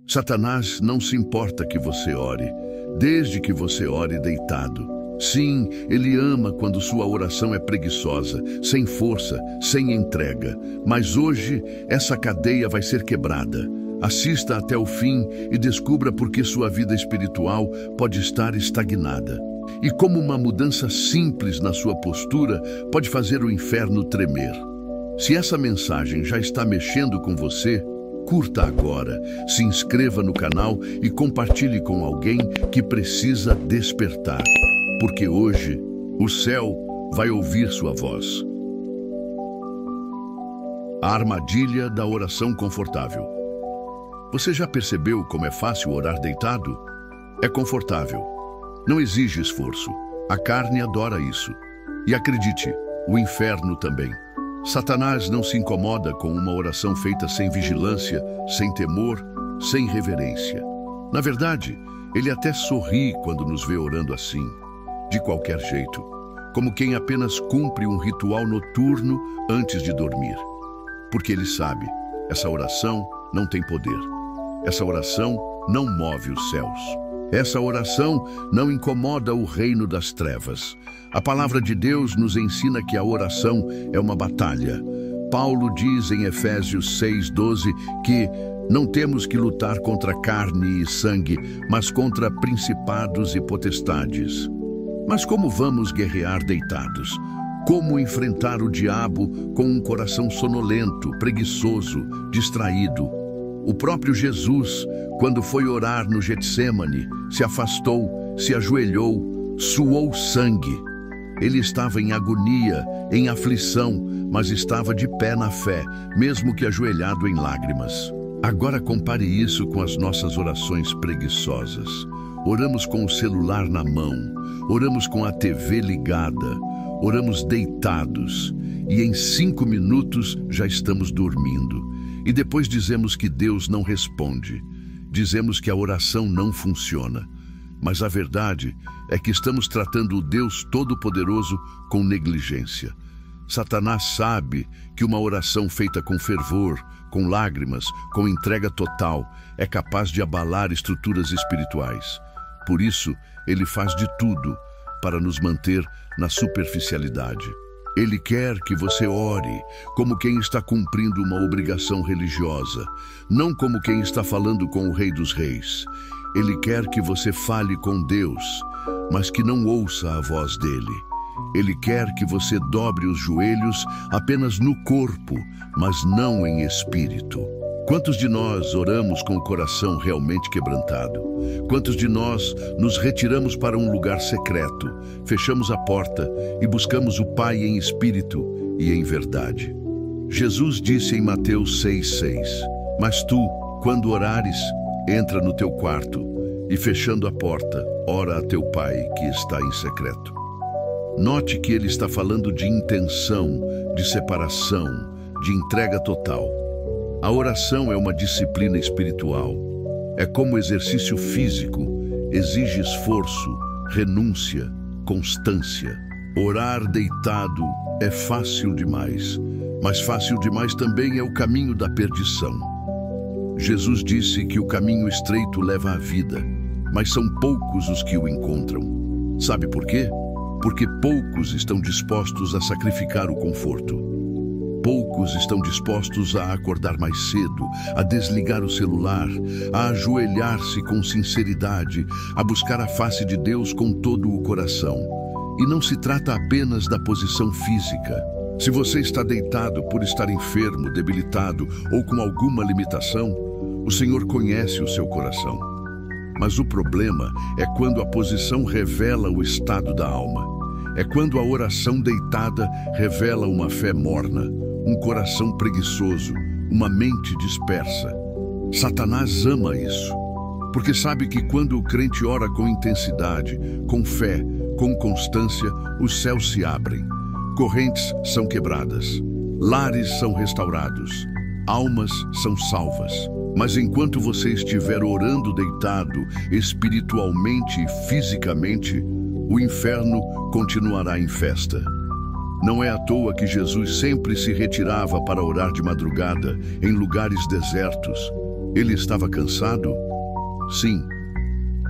Satanás não se importa que você ore, desde que você ore deitado. Sim, ele ama quando sua oração é preguiçosa, sem força, sem entrega. Mas hoje, essa cadeia vai ser quebrada. Assista até o fim e descubra por que sua vida espiritual pode estar estagnada. E como uma mudança simples na sua postura pode fazer o inferno tremer. Se essa mensagem já está mexendo com você, curta agora, se inscreva no canal e compartilhe com alguém que precisa despertar. Porque hoje, o céu vai ouvir sua voz. A armadilha da oração confortável. Você já percebeu como é fácil orar deitado? É confortável. Não exige esforço. A carne adora isso. E acredite, o inferno também. Satanás não se incomoda com uma oração feita sem vigilância, sem temor, sem reverência. Na verdade, ele até sorri quando nos vê orando assim, de qualquer jeito, como quem apenas cumpre um ritual noturno antes de dormir. Porque ele sabe, essa oração não tem poder. Essa oração não move os céus. Essa oração não incomoda o reino das trevas. A palavra de Deus nos ensina que a oração é uma batalha. Paulo diz em Efésios 6:12 que não temos que lutar contra carne e sangue, mas contra principados e potestades. Mas como vamos guerrear deitados? Como enfrentar o diabo com um coração sonolento, preguiçoso, distraído? O próprio Jesus, quando foi orar no Getsêmani, se afastou, se ajoelhou, suou sangue. Ele estava em agonia, em aflição, mas estava de pé na fé, mesmo que ajoelhado em lágrimas. Agora compare isso com as nossas orações preguiçosas. Oramos com o celular na mão, oramos com a TV ligada, oramos deitados e em 5 minutos já estamos dormindo. E depois dizemos que Deus não responde. Dizemos que a oração não funciona. Mas a verdade é que estamos tratando o Deus Todo-Poderoso com negligência. Satanás sabe que uma oração feita com fervor, com lágrimas, com entrega total, é capaz de abalar estruturas espirituais. Por isso, ele faz de tudo para nos manter na superficialidade. Ele quer que você ore como quem está cumprindo uma obrigação religiosa, não como quem está falando com o Rei dos Reis. Ele quer que você fale com Deus, mas que não ouça a voz dele. Ele quer que você dobre os joelhos apenas no corpo, mas não em espírito. Quantos de nós oramos com o coração realmente quebrantado? Quantos de nós nos retiramos para um lugar secreto, fechamos a porta e buscamos o Pai em espírito e em verdade? Jesus disse em Mateus 6:6, mas tu, quando orares, entra no teu quarto e, fechando a porta, ora a teu Pai que está em secreto. Note que ele está falando de intenção, de separação, de entrega total. A oração é uma disciplina espiritual. É como exercício físico, exige esforço, renúncia, constância. Orar deitado é fácil demais, mas fácil demais também é o caminho da perdição. Jesus disse que o caminho estreito leva à vida, mas são poucos os que o encontram. Sabe por quê? Porque poucos estão dispostos a sacrificar o conforto. Poucos estão dispostos a acordar mais cedo, a desligar o celular, a ajoelhar-se com sinceridade, a buscar a face de Deus com todo o coração. E não se trata apenas da posição física. Se você está deitado por estar enfermo, debilitado ou com alguma limitação, o Senhor conhece o seu coração. Mas o problema é quando a posição revela o estado da alma. É quando a oração deitada revela uma fé morna, um coração preguiçoso, uma mente dispersa. Satanás ama isso, porque sabe que quando o crente ora com intensidade, com fé, com constância, os céus se abrem, correntes são quebradas, lares são restaurados, almas são salvas. Mas enquanto você estiver orando deitado, espiritualmente e fisicamente, o inferno continuará em festa. Não é à toa que Jesus sempre se retirava para orar de madrugada, em lugares desertos. Ele estava cansado? Sim.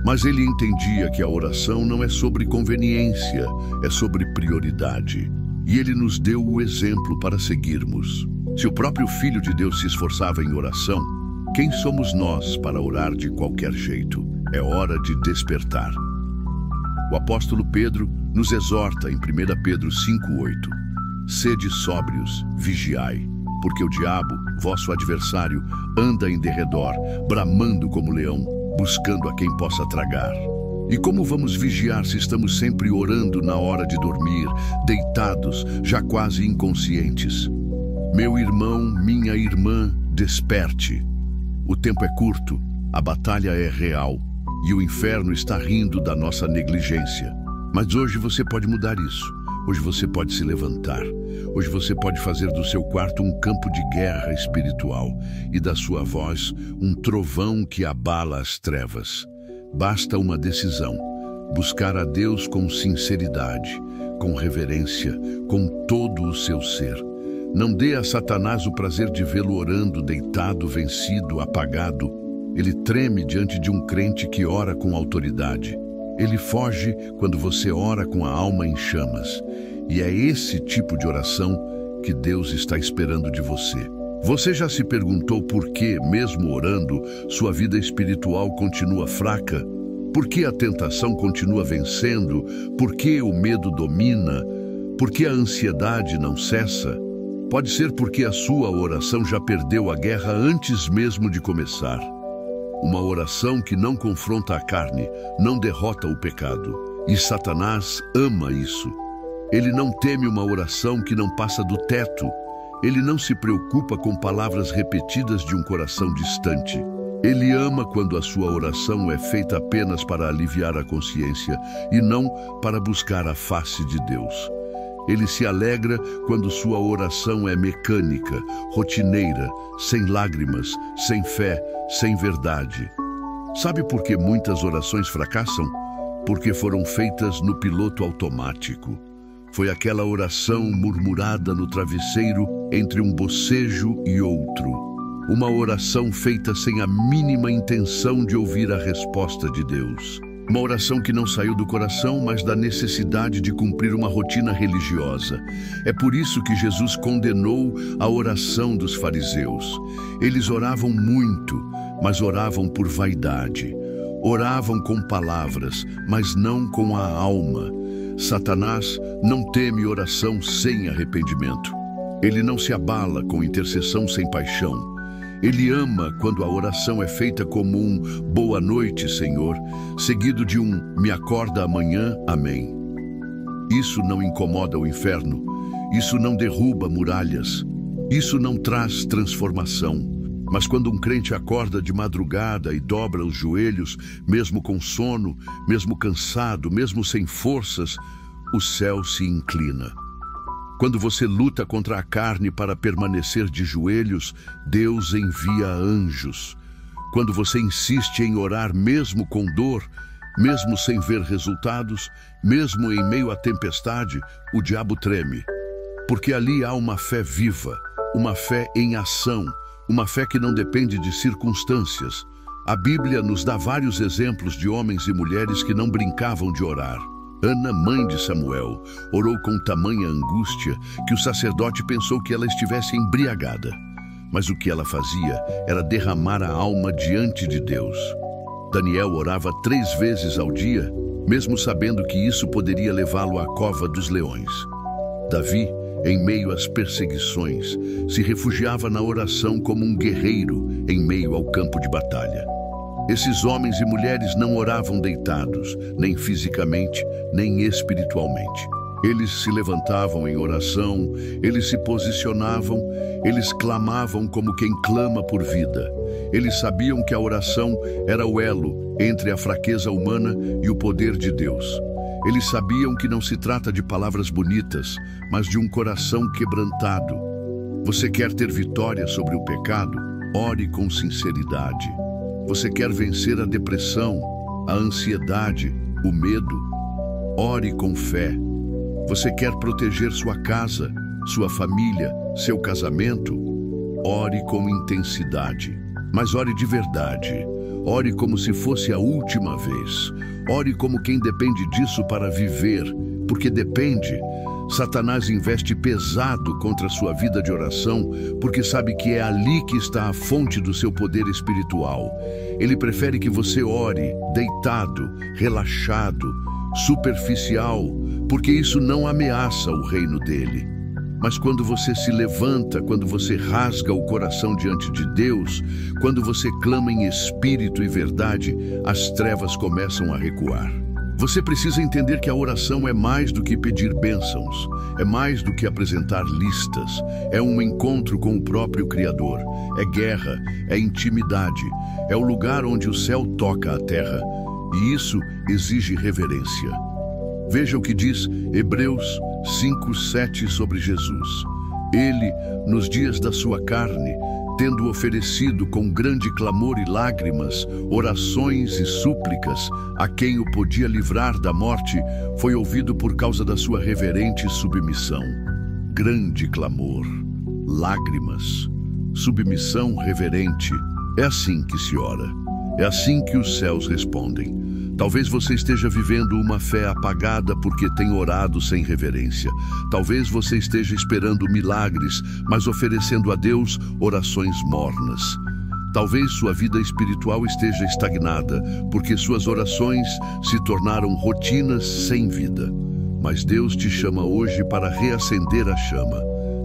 Mas ele entendia que a oração não é sobre conveniência, é sobre prioridade. E ele nos deu o exemplo para seguirmos. Se o próprio Filho de Deus se esforçava em oração, quem somos nós para orar de qualquer jeito? É hora de despertar. O apóstolo Pedro nos exorta em 1 Pedro 5:8. Sede sóbrios, vigiai, porque o diabo, vosso adversário, anda em derredor, bramando como leão, buscando a quem possa tragar. E como vamos vigiar se estamos sempre orando na hora de dormir, deitados, já quase inconscientes? Meu irmão, minha irmã, desperte. O tempo é curto, a batalha é real e o inferno está rindo da nossa negligência. Mas hoje você pode mudar isso. Hoje você pode se levantar. Hoje você pode fazer do seu quarto um campo de guerra espiritual e da sua voz um trovão que abala as trevas. Basta uma decisão: buscar a Deus com sinceridade, com reverência, com todo o seu ser. Não dê a Satanás o prazer de vê-lo orando, deitado, vencido, apagado. Ele treme diante de um crente que ora com autoridade. Ele foge quando você ora com a alma em chamas. E é esse tipo de oração que Deus está esperando de você. Você já se perguntou por que, mesmo orando, sua vida espiritual continua fraca? Por que a tentação continua vencendo? Por que o medo domina? Por que a ansiedade não cessa? Pode ser porque a sua oração já perdeu a guerra antes mesmo de começar. Uma oração que não confronta a carne, não derrota o pecado. E Satanás ama isso. Ele não teme uma oração que não passa do teto. Ele não se preocupa com palavras repetidas de um coração distante. Ele ama quando a sua oração é feita apenas para aliviar a consciência e não para buscar a face de Deus. Ele se alegra quando sua oração é mecânica, rotineira, sem lágrimas, sem fé, sem verdade. Sabe por que muitas orações fracassam? Porque foram feitas no piloto automático. Foi aquela oração murmurada no travesseiro entre um bocejo e outro. Uma oração feita sem a mínima intenção de ouvir a resposta de Deus. Uma oração que não saiu do coração, mas da necessidade de cumprir uma rotina religiosa. É por isso que Jesus condenou a oração dos fariseus. Eles oravam muito, mas oravam por vaidade. Oravam com palavras, mas não com a alma. Satanás não teme oração sem arrependimento. Ele não se abala com intercessão sem paixão. Ele ama quando a oração é feita como um "boa noite, Senhor", seguido de um "me acorda amanhã, amém". Isso não incomoda o inferno. Isso não derruba muralhas. Isso não traz transformação. Mas quando um crente acorda de madrugada e dobra os joelhos, mesmo com sono, mesmo cansado, mesmo sem forças, o céu se inclina. Quando você luta contra a carne para permanecer de joelhos, Deus envia anjos. Quando você insiste em orar mesmo com dor, mesmo sem ver resultados, mesmo em meio à tempestade, o diabo treme. Porque ali há uma fé viva, uma fé em ação, uma fé que não depende de circunstâncias. A Bíblia nos dá vários exemplos de homens e mulheres que não brincavam de orar. Ana, mãe de Samuel, orou com tamanha angústia que o sacerdote pensou que ela estivesse embriagada. Mas o que ela fazia era derramar a alma diante de Deus. Daniel orava 3 vezes ao dia, mesmo sabendo que isso poderia levá-lo à cova dos leões. Davi, em meio às perseguições, se refugiava na oração como um guerreiro em meio ao campo de batalha. Esses homens e mulheres não oravam deitados, nem fisicamente, nem espiritualmente. Eles se levantavam em oração, eles se posicionavam, eles clamavam como quem clama por vida. Eles sabiam que a oração era o elo entre a fraqueza humana e o poder de Deus. Eles sabiam que não se trata de palavras bonitas, mas de um coração quebrantado. Você quer ter vitória sobre o pecado? Ore com sinceridade. Você quer vencer a depressão, a ansiedade, o medo? Ore com fé. Você quer proteger sua casa, sua família, seu casamento? Ore com intensidade. Mas ore de verdade. Ore como se fosse a última vez. Ore como quem depende disso para viver, porque depende. Satanás investe pesado contra a sua vida de oração, porque sabe que é ali que está a fonte do seu poder espiritual. Ele prefere que você ore deitado, relaxado, superficial, porque isso não ameaça o reino dele. Mas quando você se levanta, quando você rasga o coração diante de Deus, quando você clama em espírito e verdade, as trevas começam a recuar. Você precisa entender que a oração é mais do que pedir bênçãos, é mais do que apresentar listas, é um encontro com o próprio Criador, é guerra, é intimidade, é o lugar onde o céu toca a terra, e isso exige reverência. Veja o que diz Hebreus 5:7 sobre Jesus. Ele, nos dias da sua carne, tendo oferecido com grande clamor e lágrimas, orações e súplicas, a quem o podia livrar da morte, foi ouvido por causa da sua reverente submissão. Grande clamor, lágrimas, submissão reverente. É assim que se ora. É assim que os céus respondem. Talvez você esteja vivendo uma fé apagada porque tem orado sem reverência. Talvez você esteja esperando milagres, mas oferecendo a Deus orações mornas. Talvez sua vida espiritual esteja estagnada, porque suas orações se tornaram rotinas sem vida. Mas Deus te chama hoje para reacender a chama.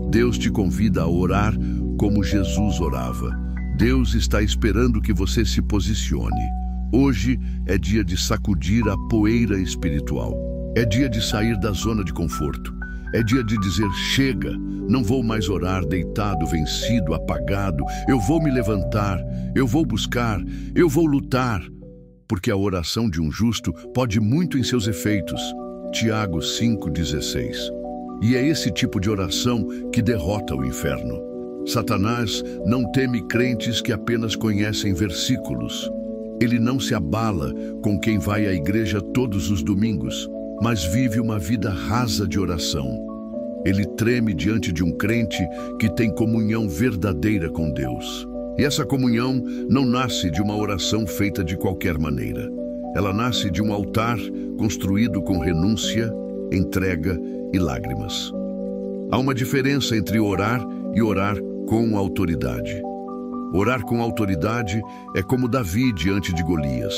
Deus te convida a orar como Jesus orava. Deus está esperando que você se posicione. Hoje é dia de sacudir a poeira espiritual. É dia de sair da zona de conforto. É dia de dizer: chega, não vou mais orar deitado, vencido, apagado. Eu vou me levantar, eu vou buscar, eu vou lutar. Porque a oração de um justo pode muito em seus efeitos. Tiago 5,16. E é esse tipo de oração que derrota o inferno. Satanás não teme crentes que apenas conhecem versículos. Ele não se abala com quem vai à igreja todos os domingos, mas vive uma vida rasa de oração. Ele treme diante de um crente que tem comunhão verdadeira com Deus. E essa comunhão não nasce de uma oração feita de qualquer maneira. Ela nasce de um altar construído com renúncia, entrega e lágrimas. Há uma diferença entre orar e orar com autoridade. Orar com autoridade é como Davi diante de Golias.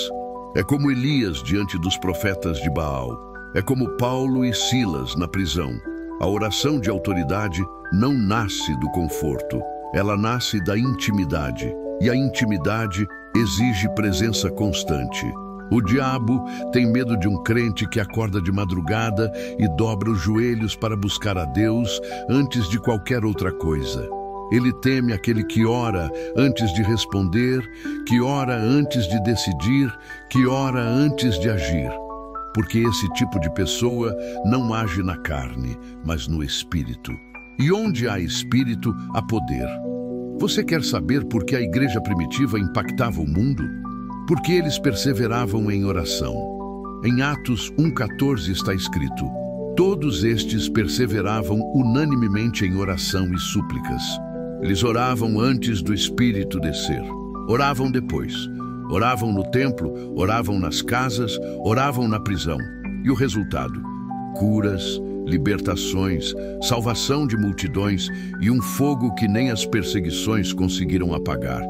É como Elias diante dos profetas de Baal. É como Paulo e Silas na prisão. A oração de autoridade não nasce do conforto. Ela nasce da intimidade. E a intimidade exige presença constante. O diabo tem medo de um crente que acorda de madrugada e dobra os joelhos para buscar a Deus antes de qualquer outra coisa. Ele teme aquele que ora antes de responder, que ora antes de decidir, que ora antes de agir. Porque esse tipo de pessoa não age na carne, mas no espírito. E onde há espírito, há poder. Você quer saber por que a igreja primitiva impactava o mundo? Porque eles perseveravam em oração. Em Atos 1,14 está escrito: todos estes perseveravam unanimemente em oração e súplicas. Eles oravam antes do Espírito descer. Oravam depois. Oravam no templo, oravam nas casas, oravam na prisão. E o resultado? Curas, libertações, salvação de multidões e um fogo que nem as perseguições conseguiram apagar.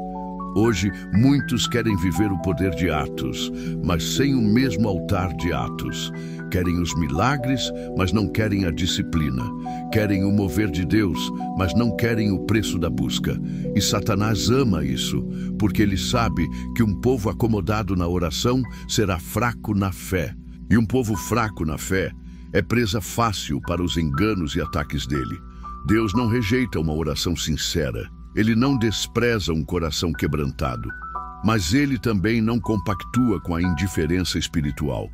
Hoje, muitos querem viver o poder de Atos, mas sem o mesmo altar de Atos. Querem os milagres, mas não querem a disciplina. Querem o mover de Deus, mas não querem o preço da busca. E Satanás ama isso, porque ele sabe que um povo acomodado na oração será fraco na fé. E um povo fraco na fé é presa fácil para os enganos e ataques dele. Deus não rejeita uma oração sincera. Ele não despreza um coração quebrantado, mas ele também não compactua com a indiferença espiritual.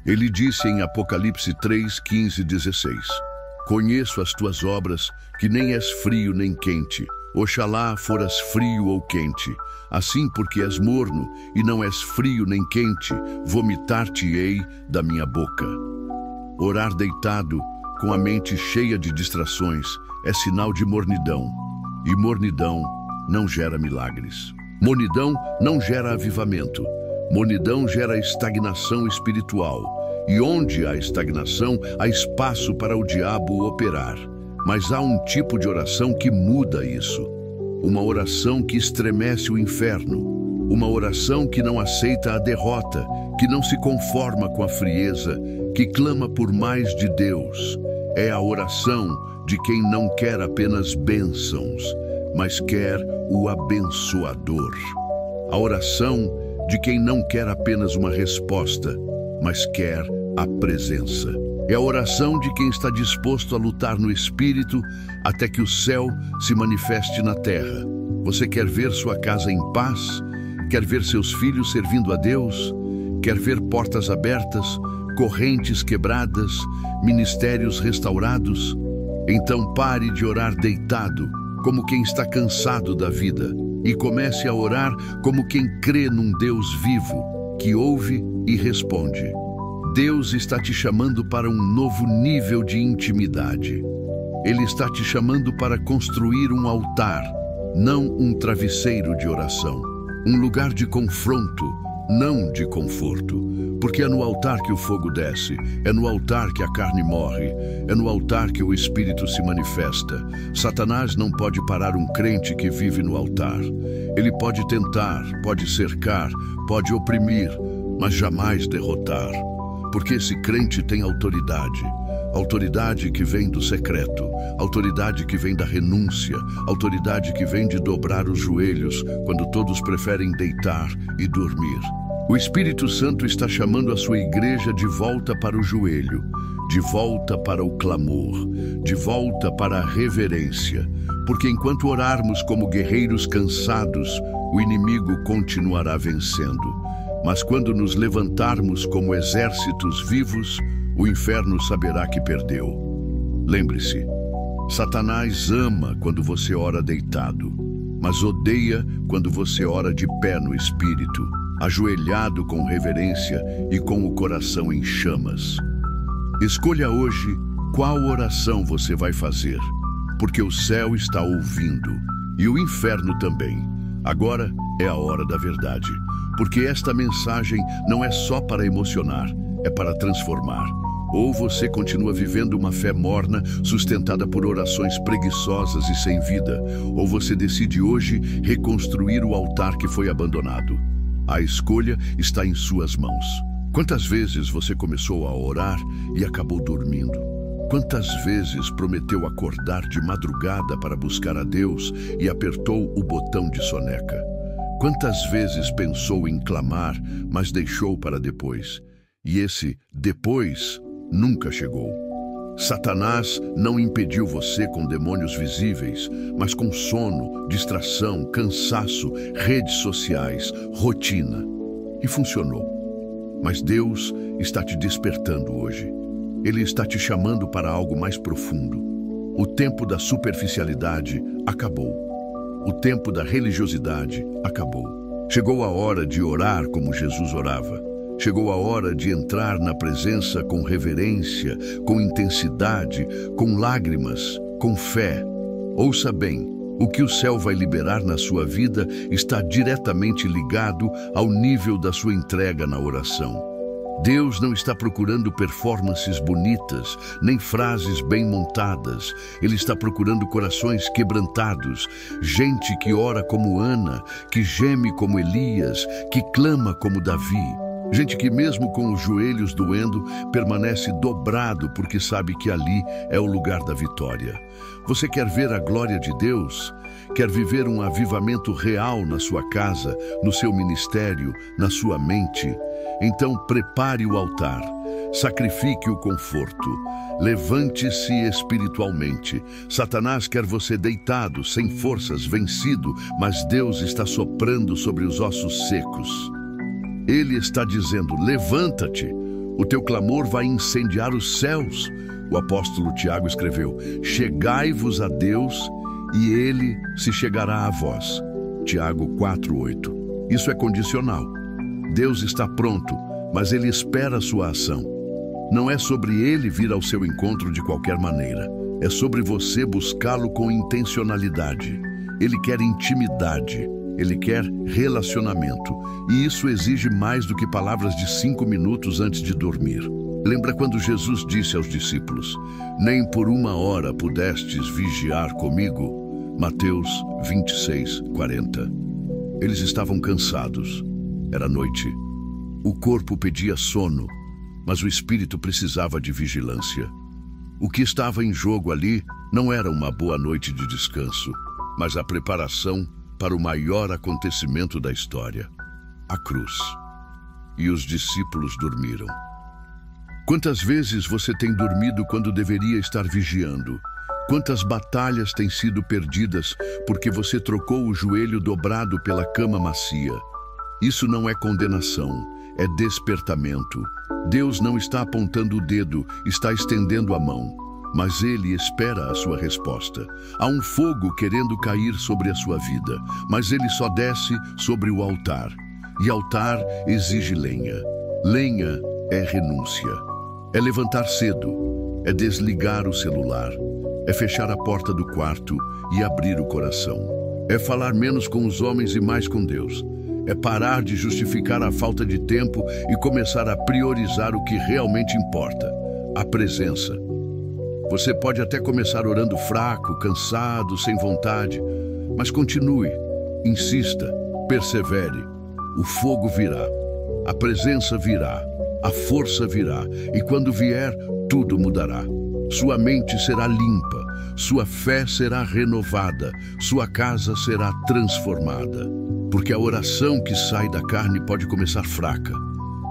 Ele disse em Apocalipse 3, 15 e 16: conheço as tuas obras, que nem és frio nem quente. Oxalá foras frio ou quente. Assim, porque és morno e não és frio nem quente, vomitar-te-ei da minha boca. Orar deitado, com a mente cheia de distrações, é sinal de mornidão. E mornidão não gera milagres. Monidão não gera avivamento. Monidão gera estagnação espiritual. E onde há estagnação, há espaço para o diabo operar. Mas há um tipo de oração que muda isso. Uma oração que estremece o inferno. Uma oração que não aceita a derrota, que não se conforma com a frieza, que clama por mais de Deus. É a oração de quem não quer apenas bênçãos, mas quer o abençoador. A oração de quem não quer apenas uma resposta, mas quer a presença. É a oração de quem está disposto a lutar no Espírito até que o céu se manifeste na terra. Você quer ver sua casa em paz? Quer ver seus filhos servindo a Deus? Quer ver portas abertas, correntes quebradas, ministérios restaurados? Então pare de orar deitado, como quem está cansado da vida, e comece a orar como quem crê num Deus vivo, que ouve e responde. Deus está te chamando para um novo nível de intimidade. Ele está te chamando para construir um altar, não um travesseiro de oração. Um lugar de confronto, não de conforto. Porque é no altar que o fogo desce, é no altar que a carne morre, é no altar que o Espírito se manifesta. Satanás não pode parar um crente que vive no altar. Ele pode tentar, pode cercar, pode oprimir, mas jamais derrotar. Porque esse crente tem autoridade. Autoridade que vem do secreto, autoridade que vem da renúncia, autoridade que vem de dobrar os joelhos quando todos preferem deitar e dormir. O Espírito Santo está chamando a sua igreja de volta para o joelho, de volta para o clamor, de volta para a reverência. Porque enquanto orarmos como guerreiros cansados, o inimigo continuará vencendo. Mas quando nos levantarmos como exércitos vivos, o inferno saberá que perdeu. Lembre-se, Satanás ama quando você ora deitado, mas odeia quando você ora de pé no Espírito, ajoelhado com reverência e com o coração em chamas. Escolha hoje qual oração você vai fazer, porque o céu está ouvindo e o inferno também. Agora é a hora da verdade, porque esta mensagem não é só para emocionar, é para transformar. Ou você continua vivendo uma fé morna, sustentada por orações preguiçosas e sem vida, ou você decide hoje reconstruir o altar que foi abandonado. A escolha está em suas mãos. Quantas vezes você começou a orar e acabou dormindo? Quantas vezes prometeu acordar de madrugada para buscar a Deus e apertou o botão de soneca? Quantas vezes pensou em clamar, mas deixou para depois? E esse depois nunca chegou. Satanás não impediu você com demônios visíveis, mas com sono, distração, cansaço, redes sociais, rotina. E funcionou. Mas Deus está te despertando hoje. Ele está te chamando para algo mais profundo. O tempo da superficialidade acabou. O tempo da religiosidade acabou. Chegou a hora de orar como Jesus orava. Chegou a hora de entrar na presença com reverência, com intensidade, com lágrimas, com fé. Ouça bem, o que o céu vai liberar na sua vida está diretamente ligado ao nível da sua entrega na oração. Deus não está procurando performances bonitas, nem frases bem montadas. Ele está procurando corações quebrantados, gente que ora como Ana, que geme como Elias, que clama como Davi. Gente que mesmo com os joelhos doendo, permanece dobrado porque sabe que ali é o lugar da vitória. Você quer ver a glória de Deus? Quer viver um avivamento real na sua casa, no seu ministério, na sua mente? Então prepare o altar, sacrifique o conforto, levante-se espiritualmente. Satanás quer você deitado, sem forças, vencido, mas Deus está soprando sobre os ossos secos. Ele está dizendo, levanta-te, o teu clamor vai incendiar os céus. O apóstolo Tiago escreveu, chegai-vos a Deus e Ele se chegará a vós. Tiago 4:8. Isso é condicional. Deus está pronto, mas Ele espera a sua ação. Não é sobre Ele vir ao seu encontro de qualquer maneira. É sobre você buscá-lo com intencionalidade. Ele quer intimidade. Ele quer relacionamento, e isso exige mais do que palavras de 5 minutos antes de dormir. Lembra quando Jesus disse aos discípulos: "Nem por 1 hora pudestes vigiar comigo"? Mateus 26:40. Eles estavam cansados. Era noite. O corpo pedia sono, mas o espírito precisava de vigilância. O que estava em jogo ali não era uma boa noite de descanso, mas a preparação para o maior acontecimento da história, a cruz. E os discípulos dormiram. Quantas vezes você tem dormido quando deveria estar vigiando? Quantas batalhas têm sido perdidas porque você trocou o joelho dobrado pela cama macia? Isso não é condenação, é despertamento. Deus não está apontando o dedo, está estendendo a mão. Mas Ele espera a sua resposta. Há um fogo querendo cair sobre a sua vida, mas ele só desce sobre o altar. E altar exige lenha. Lenha é renúncia. É levantar cedo. É desligar o celular. É fechar a porta do quarto e abrir o coração. É falar menos com os homens e mais com Deus. É parar de justificar a falta de tempo e começar a priorizar o que realmente importa: a presença. Você pode até começar orando fraco, cansado, sem vontade, mas continue, insista, persevere. O fogo virá, a presença virá, a força virá, e quando vier, tudo mudará. Sua mente será limpa, sua fé será renovada, sua casa será transformada. Porque a oração que sai da carne pode começar fraca,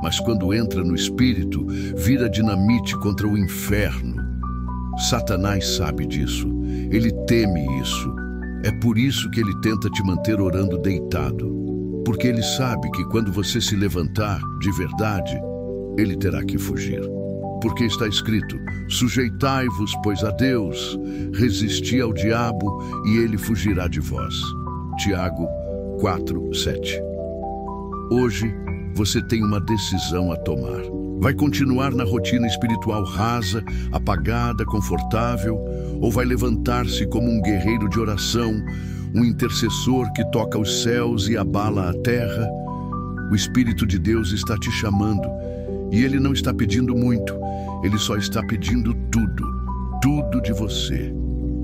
mas quando entra no espírito, vira dinamite contra o inferno. Satanás sabe disso, ele teme isso. É por isso que ele tenta te manter orando deitado, porque ele sabe que quando você se levantar de verdade, ele terá que fugir. Porque está escrito: sujeitai-vos, pois, a Deus, resisti ao diabo e ele fugirá de vós. Tiago 4:7. Hoje, você tem uma decisão a tomar. Vai continuar na rotina espiritual rasa, apagada, confortável, ou vai levantar-se como um guerreiro de oração, um intercessor que toca os céus e abala a terra? O Espírito de Deus está te chamando, e Ele não está pedindo muito, Ele só está pedindo tudo, tudo de você.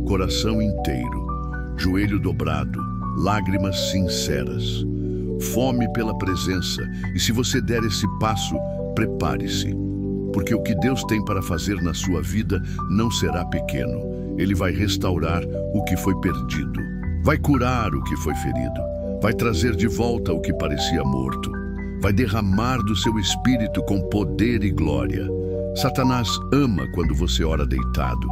Coração inteiro, joelho dobrado, lágrimas sinceras, fome pela presença. E se você der esse passo, prepare-se, porque o que Deus tem para fazer na sua vida não será pequeno. Ele vai restaurar o que foi perdido, vai curar o que foi ferido, vai trazer de volta o que parecia morto, vai derramar do seu espírito com poder e glória. Satanás ama quando você ora deitado,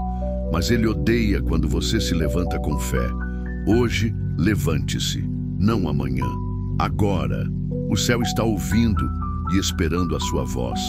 mas ele odeia quando você se levanta com fé. Hoje, levante-se, não amanhã. Agora, o céu está ouvindo e esperando a sua voz.